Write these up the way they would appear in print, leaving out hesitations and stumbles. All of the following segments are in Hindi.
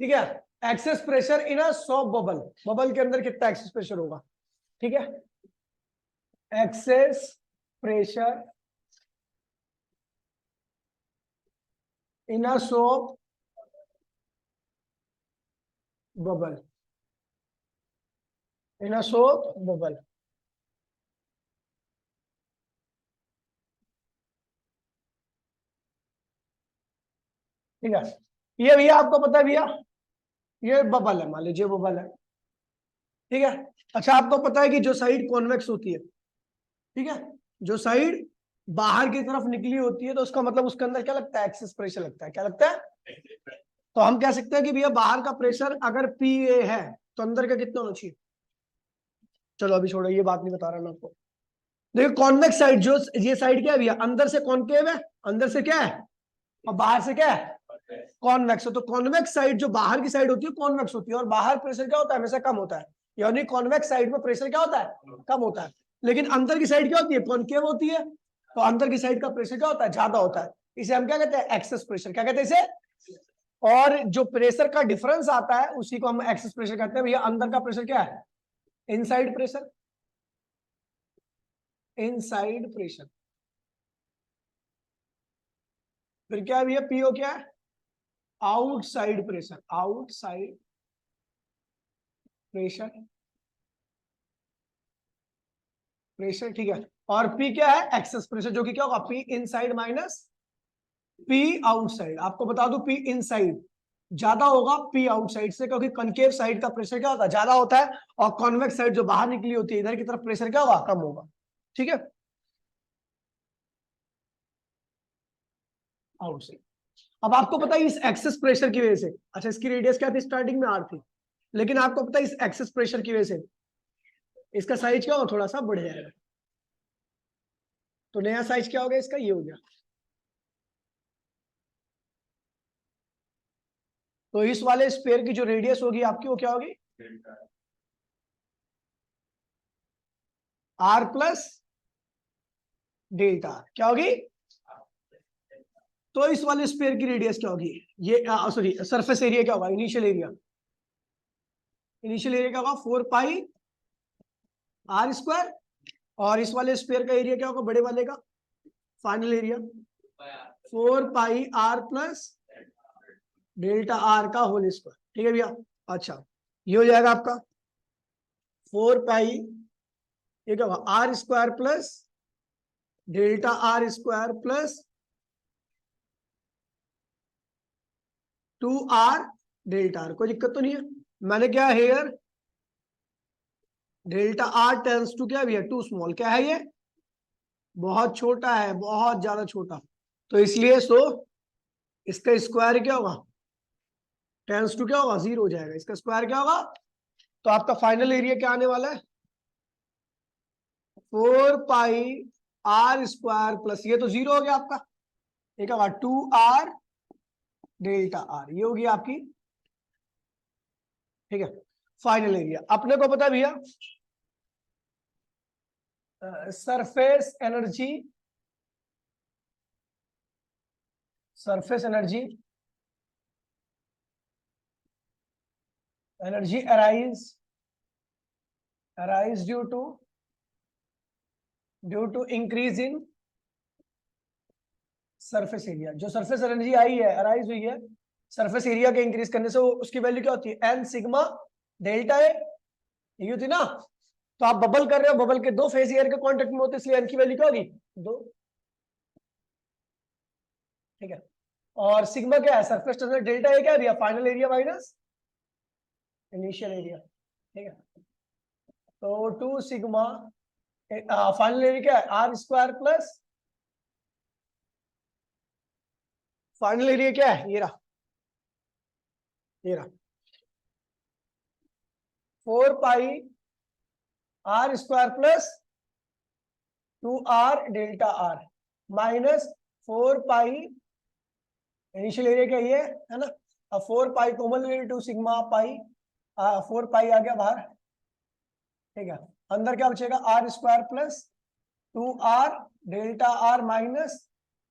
ठीक है। Excess pressure in a soft bubble, bubble के अंदर कितना एक्सेस प्रेशर होगा, ठीक है। Excess pressure in a soft bubble, in a soft bubble. ठीक है, ये भैया आपको पता है भैया, ये बबल है, मान लीजिए बबल है, ठीक है। अच्छा, आपको पता है कि जो साइड कॉन्वेक्स होती है, ठीक है, जो साइड बाहर की तरफ निकली होती है, तो उसका मतलब उसके अंदर क्या लगता है, एक्सेस प्रेशर लगता है। क्या लगता है? तो हम कह सकते हैं कि भैया बाहर का प्रेशर अगर PA है तो अंदर का कितना होना चाहिए। चलो अभी छोड़ो, ये बात नहीं बता रहा मैं आपको। देखो कॉन्वेक्स साइड, जो ये साइड क्या है भैया, अंदर से कॉनकेव है, अंदर से क्या है, और बाहर से क्या है, कॉन्वेक्स है। तो कॉन्वेक्स साइड जो बाहर की साइड होती है कॉन्वेक्स होती है, और बाहर प्रेशर क्या होता है, हमेशा कम होता है। यानी कॉन्वेक्स साइड में प्रेशर क्या होता है, कम होता है। लेकिन अंदर की साइड क्या होती है, कॉनकेव होती है, तो अंदर की साइड का प्रेशर क्या होता है, ज्यादा होता है। इसे हम क्या कहते हैं, एक्सेस प्रेशर। क्या कहते हैं इसे? और जो प्रेशर का डिफरेंस आता है उसी को हम एक्सेस प्रेशर कहते हैं। भैया अंदर का प्रेशर क्या है, इनसाइड प्रेशर, इनसाइड प्रेशर। फिर क्या है भैया, पीओ क्या है, outside pressure, outside pressure, pressure, ठीक है। और पी क्या है, एक्सेस प्रेशर, जो कि क्या होगा, P inside minus P outside. आपको बता दूं, पी इनसाइड ज्यादा होगा पी आउटसाइड से, क्योंकि कनकेव साइड का प्रेशर क्या होता है, ज्यादा होता है, और कॉन्वेक्स साइड जो बाहर निकली होती है इधर की तरफ, प्रेशर क्या होगा, कम होगा। ठीक है, आउटसाइड। अब आपको पता है इस एक्सेस प्रेशर की वजह से, अच्छा इसकी रेडियस क्या थी, स्टार्टिंग में R थी, लेकिन आपको पता है इस एक्सेस प्रेशर की वजह से इसका साइज क्या होगा, थोड़ा सा बढ़ जाएगा। तो नया साइज क्या हो गया इसका, ये हो गया। तो इस वाले स्पेयर की जो रेडियस होगी आपकी, वो क्या होगी, R प्लस डेल्टा। क्या होगी, तो इस वाले स्पेयर की रेडियस क्या होगी, ये सॉरी सरफेस एरिया क्या होगा, इनिशियल एरिया, इनिशियल एरिया क्या होगा, 4 पाई R स्क्वायर। और इस वाले स्पेयर का एरिया क्या होगा, बड़े वाले का फाइनल एरिया, 4 पाई R प्लस डेल्टा R का होल स्क्वायर। ठीक है भैया, अच्छा ये हो जाएगा आपका 4 पाई, ये क्या होगा, R square plus delta R square plus 2R delta R। कोई दिक्कत तो नहीं है। मैंने क्या here delta R tends to क्या भैया, टू स्मॉल, क्या है ये, बहुत छोटा है, बहुत ज्यादा छोटा, तो इसलिए इसका स्क्वायर क्या होगा, टेंस टू क्या होगा, 0 हो जाएगा, इसका स्क्वायर क्या होगा। तो आपका फाइनल एरिया क्या आने वाला है, 4 पाई R स्क्वायर प्लस, ये तो 0 हो गया आपका, ये क्या होगा, 2R डेल्टा R, ये होगी आपकी, ठीक है, फाइनल एरिया। अपने को पता है भैया surface energy, surface energy, energy arise due to increase in surface area. जो सरफेस एनर्जी आई है, अराइज हुई है सरफेस एरिया के इंक्रीज करने से, वो उसकी वैल्यू क्या होती है, एन सिग्मा डेल्टा ए, ये होती ना। तो आप बबल कर रहे हो, बबल के दो फेज एयर के कांटेक्ट में होते, इसलिए एन की वैल्यू क्या होगी, 2। ठीक है, और सिग्मा क्या है, सरफेस टेंशन, डेल्टा ए क्या दिया, final area minus initial area. ठीक है, तो 2 सिग्मा, फाइनल एरिया क्या है, R square plus, final area क्या है, ये रहा 4 पाई R square plus 2R delta R minus 4 पाई, इनिशियल एरिया क्या ये है ना, अब 4 पाई कॉमन ले, 2 सिग्मा पाई, 4 पाई आ गया बाहर। ठीक है, अंदर क्या बचेगा, R square plus 2R delta R minus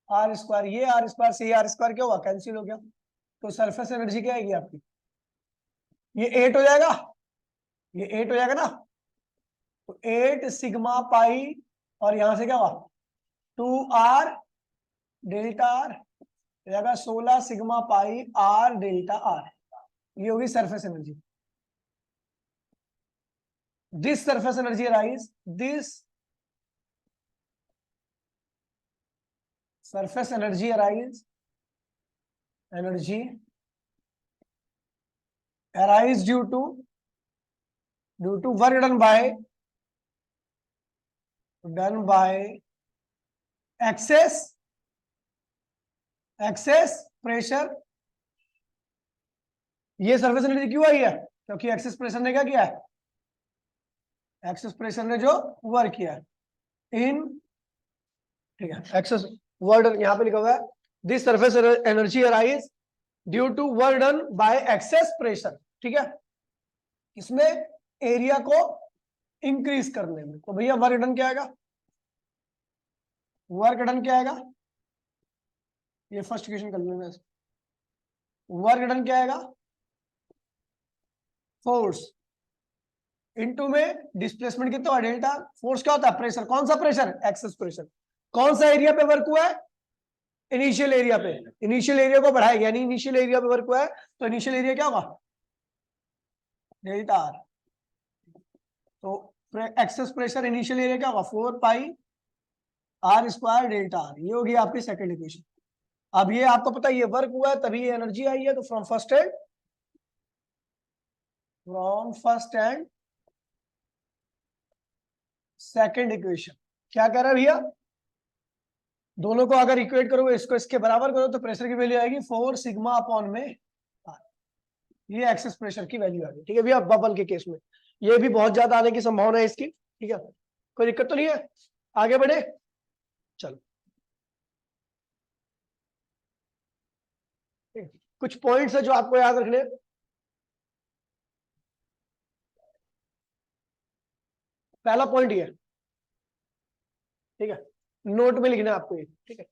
R square, ये R स्क्वायर से ये R स्क्वायर क्या हुआ, कैंसिल हो गया। तो सरफेस एनर्जी क्या आएगी आपकी, ये 8 हो जाएगा, ये 8 हो जाएगा ना, तो 8 सिग्मा पाई, और यहां से क्या हुआ 2r डेल्टा आर, हो जाएगा 16 sigma pi r delta R. ये होगी surface energy. This surface energy arise, this surface energy arise due to work done by excess pressure। ये सरफेस एनर्जी क्यों आई है? क्योंकि एक्सेस प्रेशर ने क्या किया है, एक्सेस प्रेशर ने जो वर्क किया है इन, ठीक है, एक्सेस वर्क यहां पे लिखा हुआ है, this surface energy arise due to work done by excess pressure. ठीक है, इसमें एरिया को इंक्रीज करने में, तो भैया वर्क डन क्या आएगा, वर्क डन क्या आएगा, ये फर्स्ट क्वेश्चन कर लेंगे। वर्क डन क्या आएगा, फोर्स इनटू में डिस्प्लेसमेंट कितना है डेल्टा, फोर्स क्या होता है, प्रेशर, कौन सा प्रेशर, एक्सेस प्रेशर। कौन सा एरिया पे वर्क हुआ है, इनिशियल एरिया पे, इनिशियल एरिया को बढ़ाया गया, यानी इनिशियल एरिया पे वर्क हुआ है, तो इनिशियल एरिया क्या होगा, डेल्टा आर। तो एक्सेस प्रेशर इनिशियल एरिया क्या होगा, 4 पाई आर स्क्वायर डेल्टा आर। ये होगी आपकी सेकंड इक्वेशन। अब ये आपको पता है ये वर्क हुआ है तभी ये एनर्जी आई है, तो from first and second equation क्या कह रहा है भैया, दोनों को अगर इक्वेट करो, इसको इसके बराबर करो, तो प्रेशर की वैल्यू आएगी 4 सिग्मा अपॉन में, ये एक्सेस प्रेशर की वैल्यू आ गई। ठीक है भैया, बबल के केस में ये भी बहुत ज्यादा आने की संभावना है इसकी। ठीक है, कोई दिक्कत तो नहीं है, आगे बढ़े, चलो कुछ पॉइंट्स है जो आपको याद रखने। पहला पॉइंट ये, ठीक है, नोट में लिखना है आपको ये। ठीक है,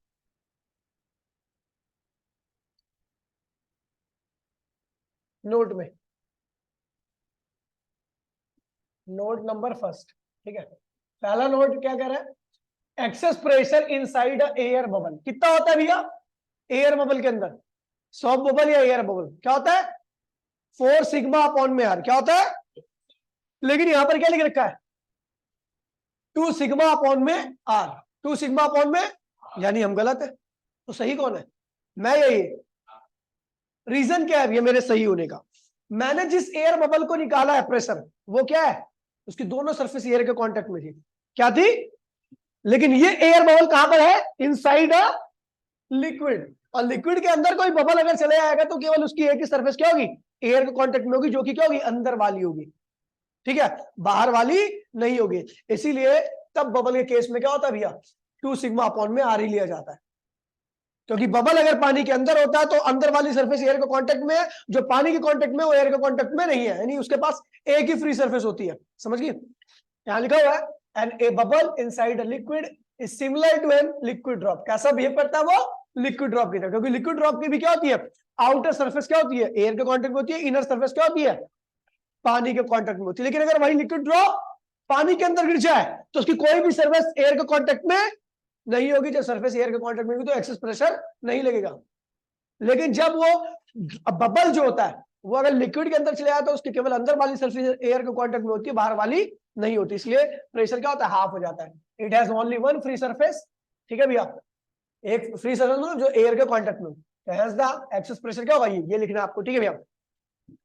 नोट में, नोट नंबर फर्स्ट। ठीक है, पहला नोट क्या कह रहा है, access pressure inside air bubble कितना होता है भैया, एयर बबल के अंदर, सॉफ्ट बबल या एयर बबल क्या होता है, 4 सिग्मा अपॉन में आर क्या होता है, लेकिन यहां पर क्या लिख रखा है, 2 सिग्मा अपॉन में आर, 2 सिग्मा अपॉन में, यानी हम गलत है, तो सही कौन है, मैं यही। रीजन क्या है भैया मेरे सही होने का, मैंने जिस एयर बबल को निकाला है प्रेशर, वो क्या है, उसकी दोनों सरफेस एयर के कांटेक्ट में थी, क्या थी, लेकिन ये एयर बबल कहां पर है, इनसाइड अ लिक्विड, और लिक्विड के अंदर कोई बबल अगर चले आएगा तो केवल उसकी एक ही सरफेस क्या होगी, एयर के कांटेक्ट में होगी, जो कि क्या होगी, अंदर वाली होगी। ठीक है, बाहर वाली नहीं होगी, इसीलिए तब बबल के केस में क्या होता है भैया, 2 सिग्मा अपॉन में आर ही लिया जाता है, क्योंकि बबल अगर पानी के अंदर होता है तो अंदर वाली सरफेस एयर के कांटेक्ट में है, जो पानी के कांटेक्ट में वो एयर के कांटेक्ट में नहीं है, यानी उसके पास एक ही फ्री सरफेस होती है। समझ गए, यहां लिखा हुआ है an a bubble inside a liquid is similar to an liquid drop, कैसा बिहेव करता है वो, लिक्विड ड्रॉप की तरह, क्योंकि लिक्विड ड्रॉप की भी क्या होती है, आउटर सरफेस क्या होती है, एयर के कांटेक्ट में होती है, इनर सरफेस क्या होती है, पानी के कांटेक्ट में होती है। लेकिन अगर वही लिक्विड ड्रॉप पानी के अंदर गिर जाए तो उसकी कोई भी सरफेस एयर के कांटेक्ट में नहीं होगी, जब सरफेस एयर के कांटेक्ट में होगी तो एक्सेस प्रेशर नहीं लगेगा। लेकिन जब वो बबल जो होता है वो अगर लिक्विड के अंदर चले जाए तो उसकी केवल अंदर वाली सरफेस एयर के कांटेक्ट में होती है, बाहर वाली नहीं होती, इसलिए प्रेशर क्या होता है, हाफ हो जाता है। It has only one free surface. ठीक है भैया, एक फ्री सरफेस जो एयर के कांटेक्ट में, हैज द एक्सेस प्रेशर क्या होगा, ये लिखना आपको। ठीक है भैया,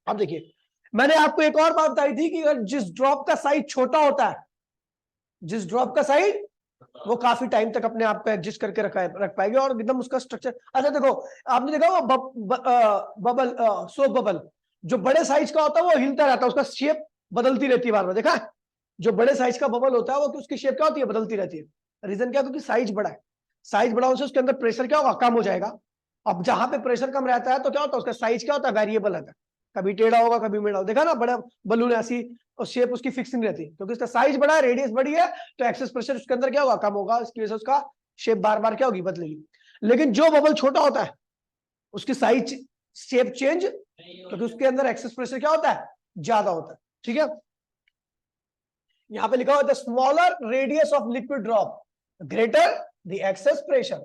अब देखिए मैंने आपको एक और बात बताई थी कि अगर जिस ड्रॉप का साइज छोटा होता है, जिस ड्रॉप का साइज, वो काफी टाइम तक अपने आप को एडजस्ट करके रख पाएगी और एकदम उसका स्ट्रक्चर। अच्छा देखो, आपने देखा वो बबल, सोप बबल जो बड़े साइज का होता है वो हिलता रहता है, उसका शेप बदलती रहती है बार बार, देखा है? जो बड़े साइज का बबल होता है वो उसकी शेप क्या होती है, बदलती रहती है। रीजन क्या है, क्योंकि साइज बड़ा है, साइज बड़ा होने से उसके अंदर प्रेशर क्या होगा, कम हो जाएगा। अब जहां पे प्रेशर कम रहता है तो क्या होता है, उसका साइज क्या होता है, वेरिएबल रहता है, कभी टेढ़ा होगा कभी मेढ़ा होगा। देखा ना, बड़ा बलून ऐसी और शेप उसकी फिक्स नहीं रहती, क्योंकि उसका साइज बड़ा है, रेडियस बड़ी है, तो एक्सेस प्रेशर उसके अंदर क्या होगा, कम होगा, इसकी वजह से उसका शेप बार बार क्या होगी, बदलेगी। लेकिन जो बबल छोटा होता है उसकी साइज शेप चेंज, क्योंकि उसके अंदर एक्सेस प्रेशर क्या होता है, ज्यादा होता है। ठीक है, यहां पे लिखा हुआ है the smaller radius of liquid drop greater the excess pressure.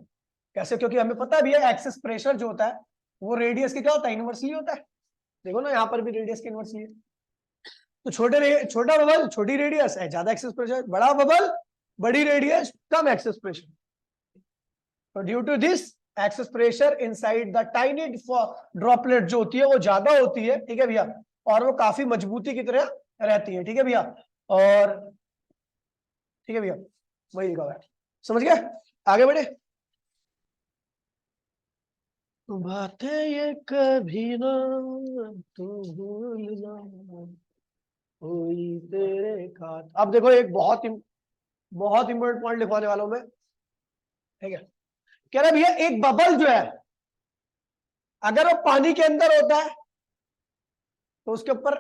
कैसे, क्योंकि हमें पता है भैया एक्सेस प्रेशर जो होता है वो रेडियस के क्या होता है, इनवर्सली होता है। देखो ना, यहां पर भी रेडियस के इनवर्सली है। तो छोटा बबल छोटी रेडियस है, ज्यादा एक्सेस प्रेशर, बड़ा बबल बड़ी रेडियस कम एक्सेस प्रेशर। तो due to this excess pressure inside the tiny droplet जो होती है वो ज्यादा होती है। ठीक है भैया, और वो काफी मजबूती की तरह रहती है। ठीक है भैया, और ठीक है भैया, वही लिखा हुआ है, समझ गए, आगे बढ़े। बातें ये कभी ना तू भूलना कोई तेरे खात। अब देखो एक बहुत इंपॉर्टेंट पॉइंट लिखवाने वाला हूं मैं। ठीक है, कह रहा भैया एक बबल जो है अगर वो पानी के अंदर होता है तो उसके ऊपर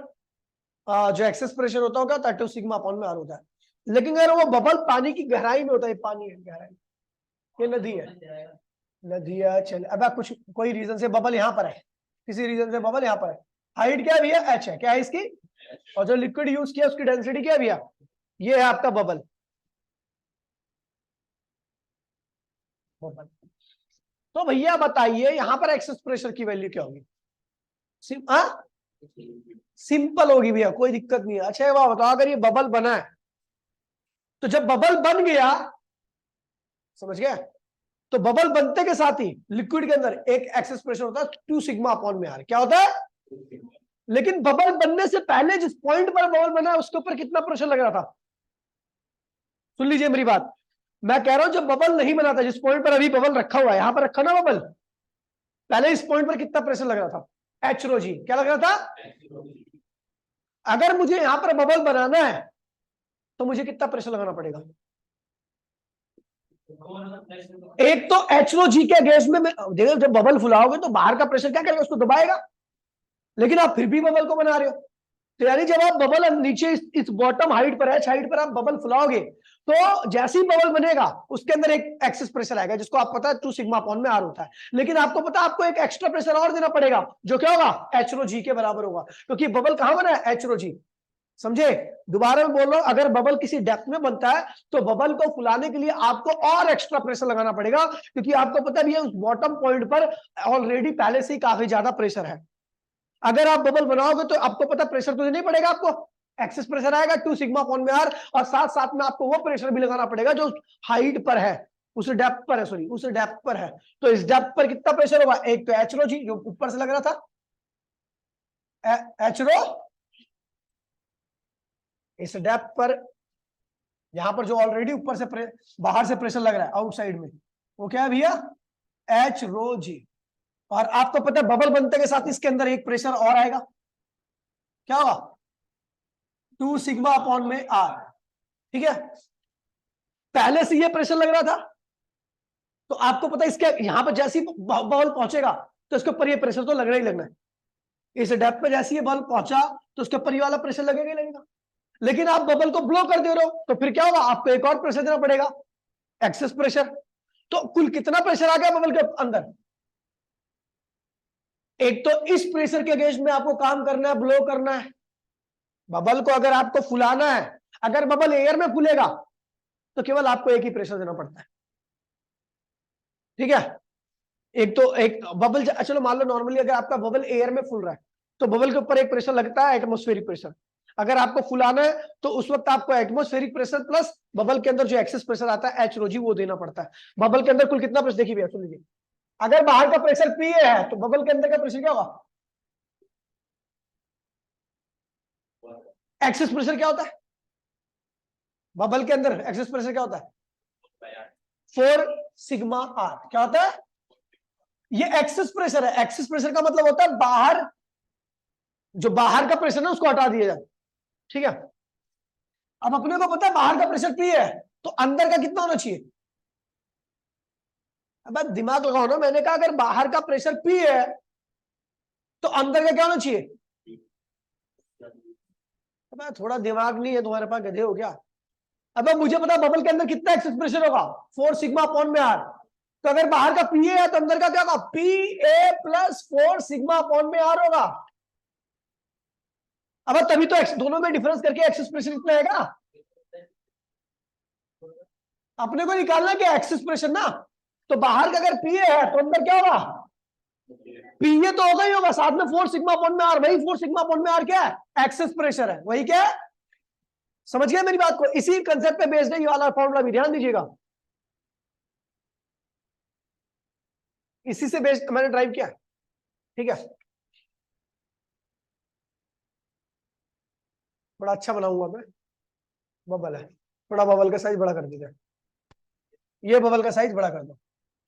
जो एक्सेस प्रेशर होता होगा 32 सिग्मा अपॉन में आर होता है। लेकिन अगर वो बबल पानी की गहराई में होता है, पानी है गहराई, ये नदी है, नदी है, चल अब कुछ कोई रीजन से बबल यहां पर है, किसी रीजन से बबल यहां पर है, हाइट क्या है भैया, एच है, क्या है इसकी, और जो लिक्विड यूज किया उसकी डेंसिटी क्या है भैया, ये है आपका बबल। बबल तो भैया बताइए यहां पर एक्सेस प्रेशर की वैल्यू क्या होगी, सिंपल होगी भैया, कोई दिक्कत नहीं है। अच्छा ये बात बताओ, अगर ये बबल बना है तो जब बबल बन गया, समझ गया, तो बबल बनते के साथ ही लिक्विड के अंदर एक एक्सेस प्रेशर होता है 2 सिग्मा अपॉन में आर, क्या होता है। लेकिन बबल बनने से पहले जिस पॉइंट पर बबल बना उसके ऊपर कितना प्रेशर लग रहा था, सुन लीजिए मेरी बात, मैं कह रहा हूं जब बबल नहीं बना था, जिस पॉइंट पर अभी बबल रखा हुआ है, यहां पर रखा ना बबल, पहले इस पॉइंट पर कितना प्रेशर लग रहा था, एच रो जी, क्या लग रहा था। अगर मुझे यहां पर बबल बनाना है तो मुझे कितना प्रेशर लगाना पड़ेगा, एक तो एच रो जी के गैस में देखो जब बबल फुलाओगे तो बाहर का प्रेशर क्या करेगा, उसको दबाएगा, लेकिन आप फिर भी बबल को बना रहे हो। तो यानी जब आप बबल नीचे इस बॉटम हाइट पर है, हाइट पर आप बबल फुलाओगे तो जैसे ही बबल बनेगा उसके अंदर एक एक्सेस प्रेशर आएगा जिसको आप पता है 2 सिग्मा अपॉन में आर होता है। लेकिन आपको पता है आपको एक एक्स्ट्रा प्रेशर और देना पड़ेगा जो क्या होगा, एच रो जी के बराबर होगा, क्योंकि बबल कहां बना है, एच रो जी। समझे, दोबारा मैं बोल रहा हूं, अगर बबल किसी डेप्थ में बनता है तो बबल को फुलाने के लिए आपको और एक्स्ट्रा प्रेशर लगाना पड़ेगा, क्योंकि आपको पता भी है उस बॉटम पॉइंट पर ऑलरेडी पहले से ही काफी ज्यादा प्रेशर है। अगर आप बबल बनाओगे तो आपको पता प्रेशर तो नहीं पड़ेगा, आपको एक्सेस प्रेशर आएगा 2 सिग्मा अपॉन में आर, और साथ साथ में आपको वो प्रेशर भी लगाना पड़ेगा जो हाइट पर है, उस डेप्थ पर है, सॉरी उस डेप्थ पर है। तो इस डेप्थ पर कितना प्रेशर होगा, एक तो एच रो जी जो ऊपर से लग रहा था, एच रो, इस डेप्थ पर यहां पर जो ऑलरेडी ऊपर से बाहर से प्रेशर लग रहा है आउटसाइड में, वो क्या है भैया, एच रो जी। और आपको पता है बबल बनते के साथ इसके अंदर एक प्रेशर और आएगा, क्या होगा, 2 सिग्मा अपॉन में आर। ठीक है, पहले से ये प्रेशर लग रहा था तो आपको पता है इसके यहां पर जैसे ही बबल पहुंचेगा तो इसके ऊपर ये प्रेशर तो लगना ही लगना है, इस डेप्थ पे जैसे ये बबल पहुंचा तो उसके ऊपर ये वाला प्रेशर लगेगा ही लगेगा। लेकिन आप बबल को ब्लो कर दे रहे हो तो फिर क्या होगा, आपको एक और प्रेशर देना पड़ेगा, एक्सेस प्रेशर। तो कुल कितना प्रेशर आ गया बबल के अंदर, एक तो इस प्रेशर के अगेंस्ट में आपको काम करना है, ब्लो करना है बबल को। अगर आपको फुलाना है, अगर बबल एयर में फूलेगा तो केवल आपको एक ही प्रेशर देना पड़ता है। ठीक है, एक तो एक बबल, चलो मान लो नॉर्मली अगर आपका बबल एयर में फूल रहा है तो बबल के ऊपर एक प्रेशर लगता है, एटमॉस्फेरिक प्रेशर। अगर आपको फुलाना है तो उस वक्त आपको एटमॉस्फेरिक प्रेशर प्लस बबल के अंदर जो एक्सेस प्रेशर आता है एच रो जी, वो देना पड़ता है। बबल के अंदर कुल कितना प्रेशर देखिए भैया, सुन लीजिए, अगर बाहर का प्रेशर पी है तो बबल के अंदर का प्रेशर क्या होगा, एक्सेस प्रेशर क्या होता है, बबल के अंदर एक्सेस प्रेशर क्या होता है, 4 सिग्मा आर, क्या होता है, ये एक्सेस प्रेशर है। एक्सेस प्रेशर का मतलब होता है बाहर, जो बाहर का प्रेशर है उसको हटा दिया जाए। ठीक है, अब अपने को पता है बाहर का प्रेशर पी है तो अंदर का कितना होना चाहिए, अब दिमाग लगाओ ना, मैंने कहा अगर बाहर का प्रेशर पी है तो अंदर का क्या होना चाहिए, अब थोड़ा दिमाग नहीं है तुम्हारे पास, गधे हो क्या। अब मुझे पता बबल के अंदर कितना एक्सेस प्रेशर होगा, 4 सिग्मा अपॉन में आर। तो अगर बाहर का पी ए है तो अंदर का क्या होगा, P A plus 4 sigma upon में आर होगा। अब तभी तो दोनों में डिफरेंस करके एक्स एक्सप्रेशन इतना आएगा। अपने को निकालना क्या एक्स एक्सप्रेशन ना, तो बाहर का अगर पी ए है तो अंदर क्या होगा, पी ए तो होगा ही होगा, साथ में 4 सिग्मा अपॉन में आर, वही 4 सिग्मा अपॉन में आर क्या है, एक्सेस प्रेशर है, वही क्या है। समझ गया मेरी बात को, इसी कंसेप्ट पे बेस्ड है ये वाला फॉर्मूला भी, ध्यान दीजिएगा, इसी से बेस्ड मैंने ड्राइव किया, ठीक है। बड़ा अच्छा बनाऊंगा मैं, बबल है, थोड़ा बबल का साइज बड़ा कर दीजिए, ये बबल का साइज बड़ा कर दो,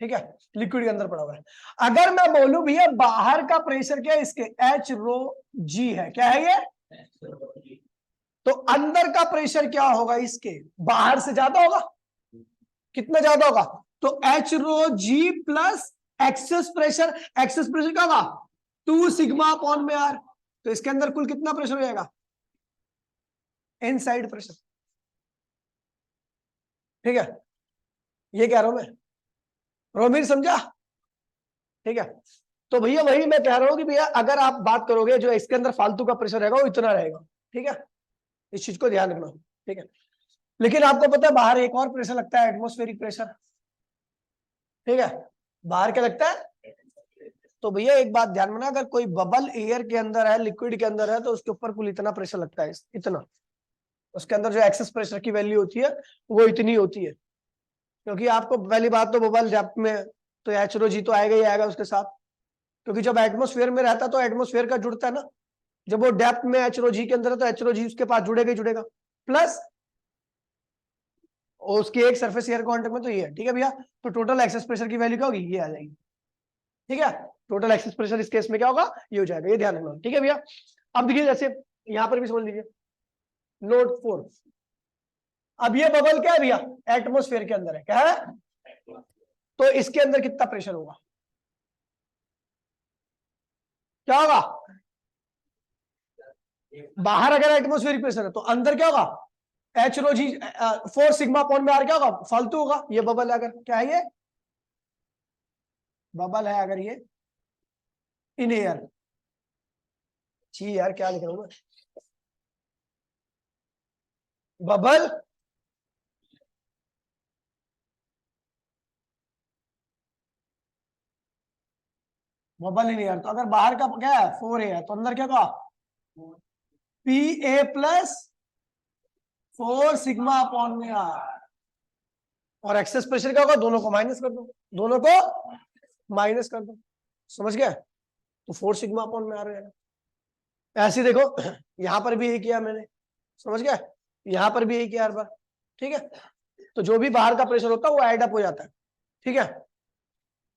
ठीक है, लिक्विड के अंदर पड़ा हुआ है। अगर मैं बोलूं भैया बाहर का प्रेशर क्या है इसके, एच रो जी है, क्या है ये, तो अंदर का प्रेशर क्या होगा इसके, बाहर से ज्यादा होगा, कितना ज्यादा होगा, तो h rho g plus excess pressure, excess pressure क्या होगा 2 सिग्मा अपॉन में आर, तो इसके अंदर कुल कितना प्रेशर हो जाएगा, इनसाइड प्रेशर, ठीक है, ये कह रहा हूं मैं, रोमिर समझा, ठीक है। तो भैया वही मैं कह रहा हूं कि भैया अगर आप बात करोगे जो इसके अंदर फालतू का प्रेशर रहेगा वो इतना रहेगा, ठीक है, इस चीज को ध्यान रखना, ठीक है। लेकिन आपको पता है बाहर एक और प्रेशर लगता है, एटमॉस्फेरिक प्रेशर, ठीक है, बाहर क्या लगता है, तो भैया एक बात ध्यान में ना, अगर कोई बबल एयर के अंदर है, लिक्विड के अंदर है, तो उसके ऊपर कुल इतना प्रेशर लगता है, इतना, उसके अंदर जो एक्सेस प्रेशर की वैल्यू होती है वो इतनी होती है, क्योंकि आपको पहली बात तो बबल डेप्थ में तो एच रो जी तो आएगा ही आएगा उसके साथ, क्योंकि जब एटमॉस्फेयर में रहता है तो एटमॉस्फेयर का जुड़ता है ना, जब वो डेप्थ में एच रो जी के अंदर है तो एच रो जी उसके पास जुड़ेगा ही जुड़ेगा, प्लस उसकी एक सरफेस एयर कांटेक्ट में, तो ये है, ठीक है भैया। तो टोटल एक्सेस प्रेशर की वैल्यू क्या होगी, ये आ जाएगी, ठीक है, टोटल एक्सेस प्रेशर इस केस में क्या होगा, ये हो जाएगा, ये ध्यान रखना, ठीक है भैया। अब देखिए जैसे यहां पर भी समझ लीजिए, नोट 4, अब ये बबल क्या है भैया, एटमॉस्फेयर के अंदर है, क्या है, तो इसके अंदर कितना प्रेशर होगा, क्या होगा, बाहर अगर एटमॉस्फेरिक प्रेशर है तो अंदर क्या होगा, एच रो जी 4 सिग्मा अपॉन में आर क्या होगा, फालतू होगा, ये बबल है, अगर क्या है ये बबल है, अगर ये इन एयर, जी यार क्या लिख रहा हूं मैं, बबल बबल इन एयर, तो अगर बाहर का क्या है 4 ए है तो अंदर क्या होगा, P A plus 4 sigma upon में आर, और एक्सेस प्रेशर क्या होगा, दोनों को माइनस कर दो, दोनों को माइनस कर दो, समझ गया, तो 4 सिग्मा अपॉन में आ रहा है, ऐसे देखो यहां पर भी यही किया मैंने, समझ गया, यहां पर भी यही किया हर बार, ठीक है। तो जो भी बाहर का प्रेशर होता है वो एड अप हो जाता है, ठीक है,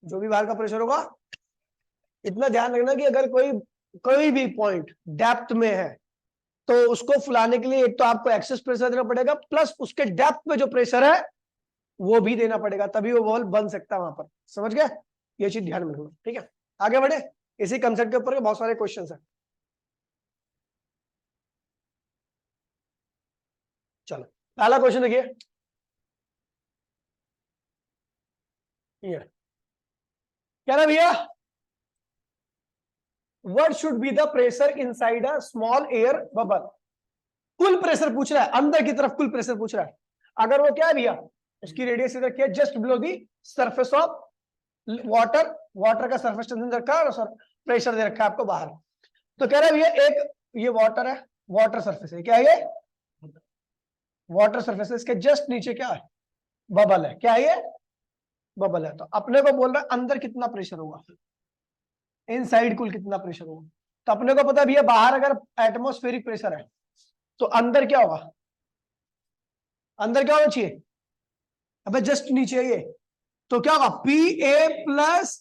जो भी बाहर का प्रेशर होगा, इतना ध्यान रखना कि अगर कोई कोई भी पॉइंट डेप्थ में है तो उसको फुलाने के लिए एक तो आपको एक्सेस प्रेशर देना पड़ेगा, प्लस उसके डेप्थ में जो प्रेशर है वो भी देना पड़ेगा, तभी वो बॉल बन सकता है वहां पर, समझ गया, ये चीज ध्यान में रखना, ठीक है। आगे बढ़े, इसी कंसेप्ट के ऊपर बहुत सारे क्वेश्चन है, चलो पहला क्वेश्चन देखिए, ये कह रहा भैया what should be the pressure inside a small air bubble, कुल प्रेशर पूछ रहा है, अंदर की तरफ कुल प्रेशर पूछ रहा है, अगर वो क्या है भैया, उसकी रेडियस रखी है just below the surface of water, water का सरफेस टेंशन रखा है और प्रेशर दे रखा है आपको बाहर, तो कह रहा है भैया एक ये वाटर है, वाटर सरफेस है, क्या है ये वाटर सरफेस है, इसके जस्ट नीचे क्या है बबल है, क्या है ये बबल है, तो अपने को बोल रहा है अंदर कितना प्रेशर होगा, इनसाइड कुल कितना प्रेशर होगा, तो अपने को पता है भैया बाहर अगर एटमॉस्फेरिक प्रेशर है तो अंदर क्या होगा, अंदर क्या होना चाहिए, अबे जस्ट नीचे ये, तो क्या होगा P A plus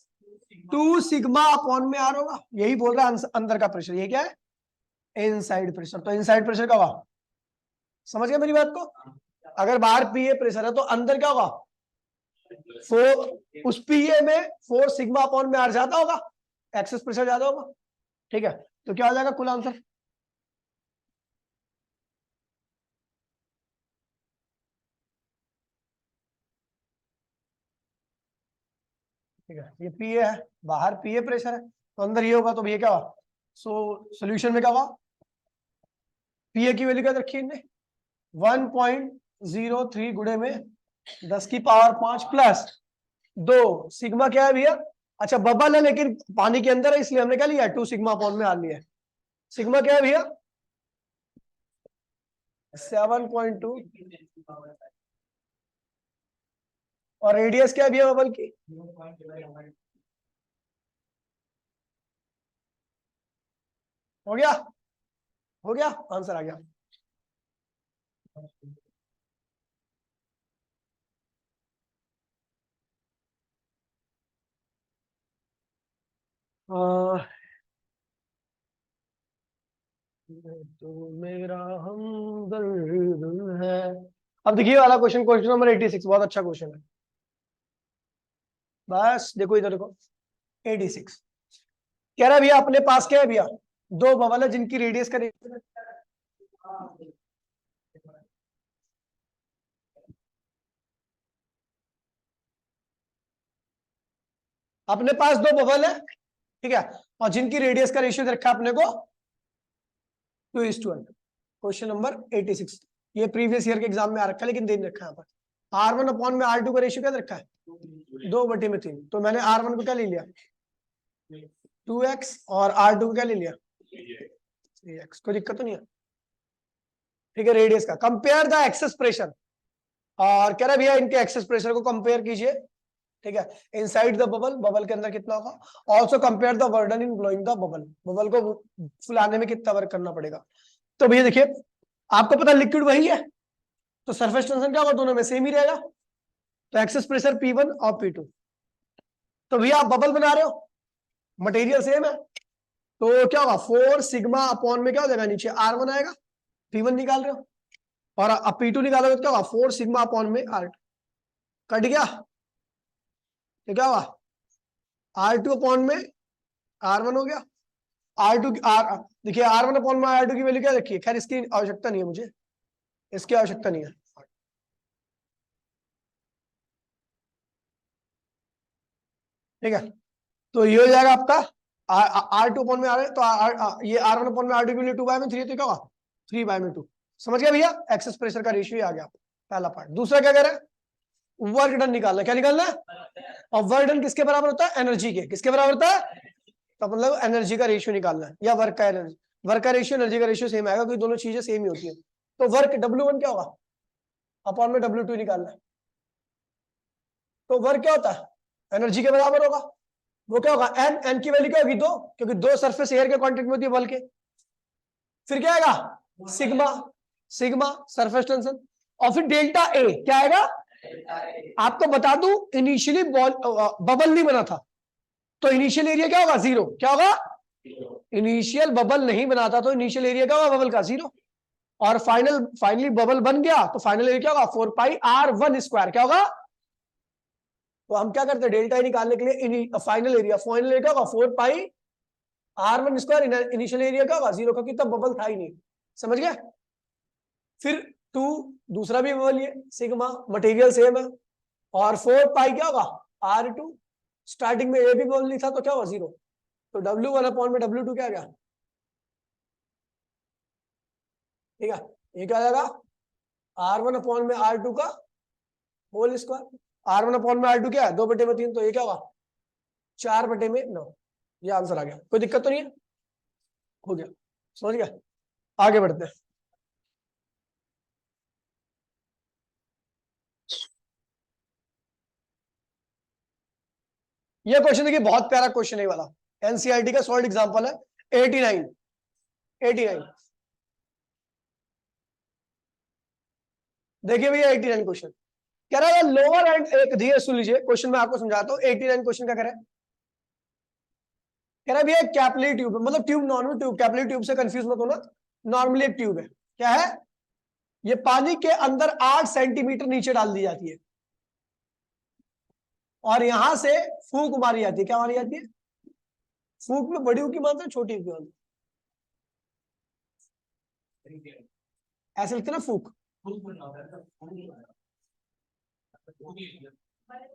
2 sigma upon में आर होगा, यही बोल रहा है अंदर का प्रेशर, ये क्या है इनसाइड प्रेशर, तो इनसाइड प्रेशर क्या होगा, समझ गए मेरी बात को, अगर बाहर पी ए प्रेशर है तो अंदर क्या होगा 4, उस पी ए में 4 सिग्मा अपॉन में आर ज्यादा होगा, एक्सेस प्रेशर ज्यादा होगा, ठीक है, तो क्या हो जाएगा कुल आंसर, ठीक है, ये पी है, बाहर पी ए प्रेशर है, तो अंदर ये होगा, तो ये क्या हुआ, सोल्यूशन में क्या हुआ, पी ए की वैल्यू क्या रखी इनने 1.03 गुणे में 10 की पावर 5 प्लस 2 सिग्मा क्या है भैया, अच्छा बबल है लेकिन पानी के अंदर है, इसलिए हमने क्या लिया 2 सिग्मा अपॉन में आर लिया है। सिग्मा क्या है भैया 7.2 और रेडियस क्या है भैया बबल की, हो गया, हो गया, आंसर आ गया। तो मेरा हमदर्द है। अब देखिए वाला क्वेश्चन, क्वेश्चन नंबर 86, बहुत अच्छा क्वेश्चन है। बस देखो इधर देखो 86 कह रहा है भैया अपने पास क्या है भैया, दो बबल है जिनकी रेडियस का अपने पास दो बबल है, ठीक है, और जिनकी रेडियस का रेशियो रखा है अपने को 2:1। क्वेश्चन नंबर 86, ये प्रीवियस ईयर के एग्जाम में आ रखा है लेकिन दे नहीं रखा है यहाँ पर। R1 अपॉन में R2 का रेशियो क्या रखा है 2/3, तो मैंने R1 को क्या ले लिया 2x और R2 को क्या ले लिया 3x, कोई दिक्कत तो नहीं है। ठीक है, रेडियस का कंपेयर द एक्सेस प्रेशर, और कह रहा भैया इनके एक्सेस प्रेशर को कंपेयर कीजिए, ठीक है, इनसाइड द बबल, बबल के अंदर कितना होगा, also compare the वर्डन in blowing the bubble, bubble को फुलाने में कितना वर्क करना पड़ेगा। तो भैया देखिए आपको पता लिक्विड वही है, तो सरफेस टेंशन क्या होगा दोनों में सेम ही रहेगा, तो एक्सेस प्रेशर P1 और P2। तो भैया आप बबल बना रहे हो, मटेरियल सेम है, तो क्या होगा 4 सिग्मा अपॉन में क्या हो जाएगा नीचे R1 आएगा, P1 निकाल रहे हो, और अब P2 निकालोगे तो क्या होगा 4 सिग्मा अपॉन में R2, कट गया, तो क्या हुआ R2 अपॉन में R1 हो गया। R2 देखिए R1 अपॉन में R2 की वैल्यू क्या रखी है, खैर इसकी आवश्यकता नहीं है मुझे, इसकी आवश्यकता नहीं है, ठीक है, तो ये हो जाएगा आपका R2 अपॉन में R, तो ये R1 अपॉन में R2 की वैल्यू 2/3, तो क्या होगा 3/2। समझ गया भैया, एक्सेस प्रेशर का रेशियो आ गया पहला पार्ट। दूसरा क्या कह रहा है, वर्क डन निकालना, क्या निकालना है, और वर्क डन किसके बराबर होता है, एनर्जी के, किसके बराबर होता है, तो मतलब एनर्जी का रेशियो निकालना है, या वर्क का एनर्जी, वर्क का रेशियो एनर्जी का रेशियो सेम आएगा क्योंकि दोनों चीजें सेम ही होती है। तो वर्क W1 क्या होगा अपॉन में W2 निकालना है, तो वर्क क्या होता है एनर्जी के बराबर होगा, वो क्या होगा एन, एन की वैल्यू क्या होगी 2, क्योंकि 2 सरफेस एयर के कांटेक्ट में होती है बल के, फिर क्या आएगा सिग्मा, सिग्मा सरफेस टेंशन, और फिर डेल्टा ए क्या आएगा। आपको बता दूं इनिशियली बबल नहीं बना था, तो इनिशियल एरिया क्या होगा 0, क्या होगा इनिशियल बबल नहीं बनाता, तो इनिशियल एरिया क्या होगा बबल का 0, और फाइनली बबल बन गया तो फाइनल एरिया क्या होगा 4πr1², क्या होगा, तो हम क्या करते हैं डेल्टा निकालने के लिए फाइनल एरिया क्या होगा 4πr1², इनिशियल एरिया क्या होगा 0, क्योंकि तब बबल था ही नहीं, समझ गए। फिर 2 दूसरा भी बबल ये सिग्मा, मटेरियल सेम है, और 4π क्या होगा R2, स्टार्टिंग में ए भी बबल नहीं था तो क्या होगा 0, तो W1 अपॉन में W2 क्या आ गया, ठीक है, ये क्या आ जाएगा R1 अपॉन में R2 का होल स्क्वायर, R1 अपॉन में R2 क्या है 2/3, तो ये क्या होगा 4/9, ये आंसर आ गया, कोई दिक्कत तो नहीं है, हो गया, समझ गया, आगे बढ़ते हैं। ये क्वेश्चन देखिए बहुत प्यारा क्वेश्चन है वाला, एनसीईआरटी का सॉल्ड एग्जांपल है 89, 89 देखिए भैया 89 क्वेश्चन कह रहा है लोअर एंड, एक धीरे सुन लीजिए क्वेश्चन मैं आपको समझाता हूँ। 89 क्वेश्चन क्या कह रहा है, कह रहा है भैया कैपिलरी ट्यूब, मतलब tube normal tube, capillary tube से कंफ्यूज मत होना, नॉर्मली एक ट्यूब है, क्या है ये पानी के अंदर 8 सेंटीमीटर नीचे डाल दी जाती है, और यहां से फूंक मारी जाती है, क्या मारी जाती है, फूंक में बड़ी की मात्रा छोटी की मात्रा, ऐसे लिखते ना फूंक,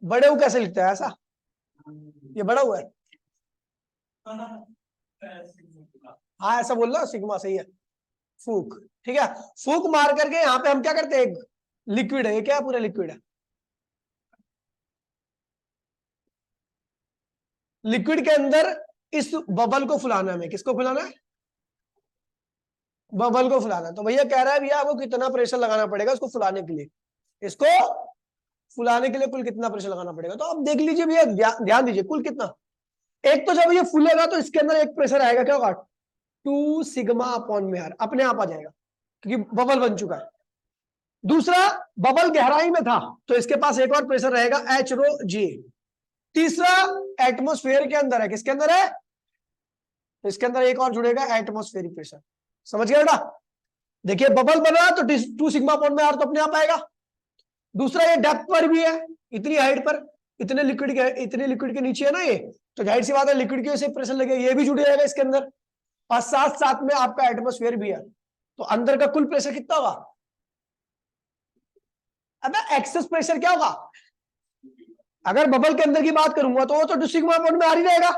बड़े कैसे लिखते हैं ऐसा, ये बड़ा हुआ है, हाँ ऐसा बोल रहा सिग्मा सही है। फूक, ठीक है, फूक मार करके यहाँ पे हम क्या करते हैं, लिक्विड है, ये क्या है, पूरा लिक्विड है। लिक्विड के अंदर इस बबल को फुलाना है, हमें किसको फुलाना है, बबल को फुलाना है। तो भैया कह रहा है भैया आपको कितना प्रेशर लगाना पड़ेगा इसको फुलाने के लिए, इसको फुलाने के लिए कुल कितना प्रेशर लगाना पड़ेगा। तो आप देख लीजिए भैया, ध्यान दीजिए, कुल कितना, एक तो जब ये फूलेगा तो इसके अंदर एक प्रेशर आएगा, क्या होगा, 2 सिग्मा अपॉन में आर, अपने आप आ जाएगा क्योंकि बबल बन चुका है। दूसरा, बबल गहराई में था तो इसके पास एक और प्रेशर रहेगा, एच रो जी। तीसरा, एटमोस्फेयर के अंदर है, किसके अंदर है, इसके अंदर एक और जुड़ेगा, एटमोस्फेरिक प्रेशर। समझ गया बेटा, देखिए बबल बना तो 2 सिग्मा अपॉन में आर तो अपने आप आएगा। दूसरा, ये डेप्थ पर भी है, इतनी हाइट पर, इतने लिक्विड के नीचे है ना ये, तो जाहिर सी बात है लिक्विड की वजह से प्रेशर लगेगा, ये भी जुड़ जाएगा इसके अंदर, और साथ साथ में आपका एटमोस्फेयर भी है। तो अंदर का कुल प्रेशर कितना होगा, अब एक्सेस प्रेशर क्या होगा, अगर बबल के अंदर की बात करूंगा तो वो तो 2 सिग्मा अपॉन में आर ही रहेगा,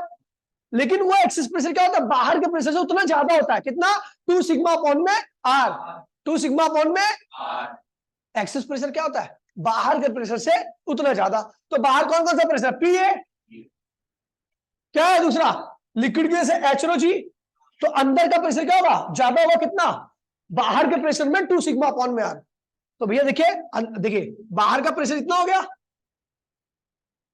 लेकिन वो एक्सेस प्रेशर क्या होता है, बाहर के प्रेशर से उतना ज्यादा होता है, कितना, 2 सिग्मा अपॉन में आर, 2 सिग्मा अपॉन में आर। एक्सेस प्रेशर क्या होता है, बाहर के प्रेशर से उतना ज्यादा। तो बाहर कौन कौन सा प्रेशर, पी है, क्या है दूसरा, लिक्विड की वजह से एचओ जी, तो अंदर का प्रेशर क्या होगा, ज्यादा होगा, कितना, बाहर के प्रेशर में 2 सिग्मा अपॉन में आर। तो भैया देखिए, देखिए बाहर का प्रेशर इतना हो गया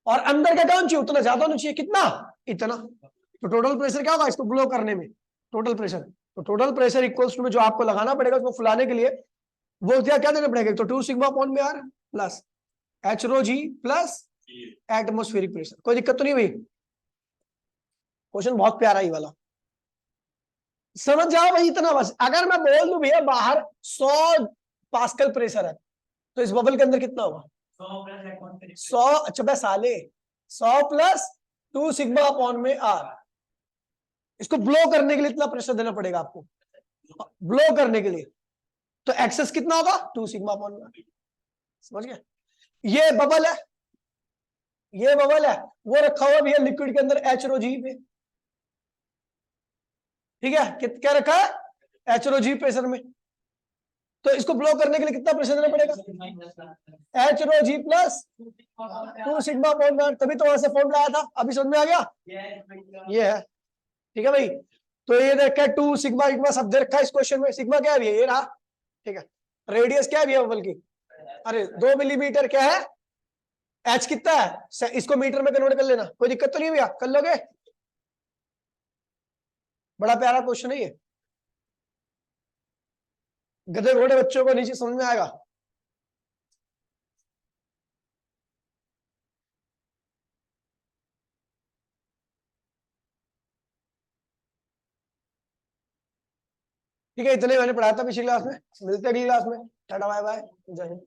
और अंदर का कौन चाहिए, उतना ज्यादा होना चाहिए, कितना, इतना। तो टोटल प्रेशर क्या होगा इसको ब्लो करने में, टोटल प्रेशर, तो टोटल प्रेशर इक्वल्स टू में जो आपको लगाना पड़ेगा उसको फुलाने के लिए, वो क्या क्या देना पड़ेगा, तो 2 सिग्मा अपॉन में R plus h rho g plus atmospheric pressure. कोई दिक्कत तो नहीं हुई, क्वेश्चन बहुत प्यारा ही वाला, समझ जाओ भाई इतना बस। अगर मैं बोल दूं भैया बाहर 100 पास्कल प्रेशर है तो इस बबल के अंदर कितना होगा, 100, अच्छा बस साले, 100 प्लस 2 सिग्मा अपॉन में आर। इसको ब्लो करने के लिए इतना प्रेशर देना पड़ेगा आपको, ब्लो करने के लिए, तो एक्सेस कितना होगा, 2 सिग्मा अपॉन में आर। समझ गए, ये बबल है, ये बबल है, वो रखा हुआ भैया लिक्विड के अंदर एच रो जी पे, ठीक है, क्या रखा है, एच रो जी प्रेशर में। तो इसको ब्लो करने के लिए कितना प्रेशर देना पड़ेगा, H rho g plus 2 sigma upon में आर। तभी तो वहां से फॉर्मूला आया था, अभी समझ में आ गया, ये है, ठीक है भाई। तो ये देखा 2 सिग्मा, सिग्मा सब दे रखा है इस क्वेश्चन में, सिग्मा क्या है ये रहा, ठीक है। रेडियस क्या है भैया बबल की, अरे 2 मिलीमीटर क्या है, एच कितना है, इसको मीटर में कन्वर्ट कर लेना, कोई दिक्कत तो नहीं भैया, कर लोगे, बड़ा प्यारा क्वेश्चन है ये, गधे घोड़े बच्चों को नीचे समझ में आएगा। ठीक है, इतने मैंने पढ़ाया था पिछली क्लास में, मिलते अगली क्लास में, टाटा बाय बाय, जय हिंद।